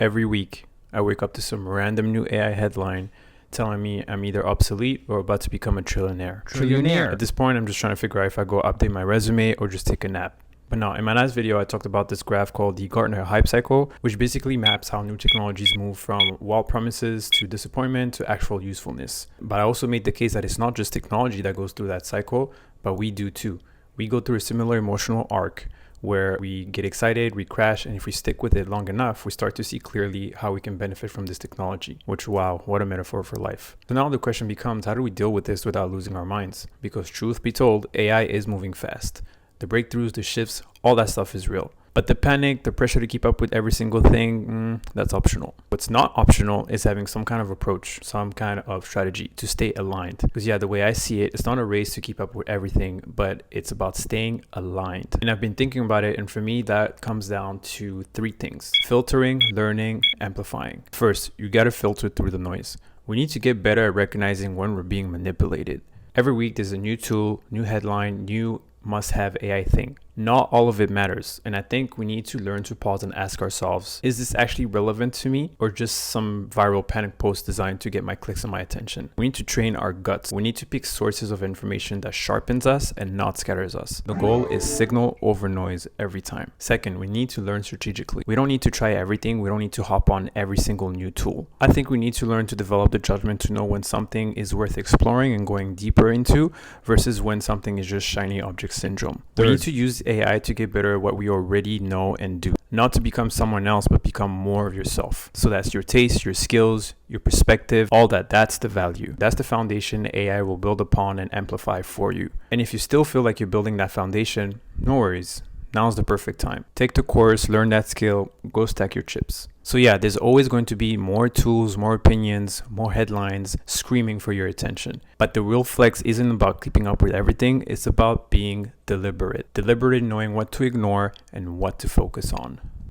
Every week, I wake up to some random new AI headline telling me I'm either obsolete or about to become a trillionaire. At this point, I'm just trying to figure out if I go update my resume or just take a nap. But now, in my last video, I talked about this graph called the Gartner Hype Cycle, which basically maps how new technologies move from wild promises to disappointment to actual usefulness. But I also made the case that it's not just technology that goes through that cycle, but we do too. We go through a similar emotional arc where we get excited, we crash, and if we stick with it long enough, we start to see clearly how we can benefit from this technology, which, wow, what a metaphor for life. So now the question becomes, how do we deal with this without losing our minds? Because truth be told, AI is moving fast. The breakthroughs, the shifts, all that stuff is real. But the panic, the pressure to keep up with every single thing, that's optional. What's not optional is having some kind of approach, some kind of strategy to stay aligned. Because the way I see it, it's not a race to keep up with everything, but it's about staying aligned. And I've been thinking about it, and for me, that comes down to three things: filtering, learning, amplifying. First, you gotta filter through the noise. We need to get better at recognizing when we're being manipulated. Every week, there's a new tool, new headline, new must-have AI thing. Not all of it matters, and I think we need to learn to pause and ask ourselves, is this actually relevant to me, or just some viral panic post designed to get my clicks and my attention? We need to train our guts. We need to pick sources of information that sharpens us and not scatters us. The goal is signal over noise every time. Second, we need to learn strategically. We don't need to try everything. We don't need to hop on every single new tool. I think we need to learn to develop the judgment to know when something is worth exploring and going deeper into versus when something is just shiny object syndrome. We need to use AI to get better at what we already know and do. Not to become someone else, but become more of yourself. So that's your taste, your skills, your perspective, all that. That's the value. That's the foundation AI will build upon and amplify for you. And if you still feel like you're building that foundation, no worries. Now's the perfect time. Take the course, learn that skill, go stack your chips. So there's always going to be more tools, more opinions, more headlines screaming for your attention. But the real flex isn't about keeping up with everything. It's about being deliberate. Deliberate in knowing what to ignore and what to focus on.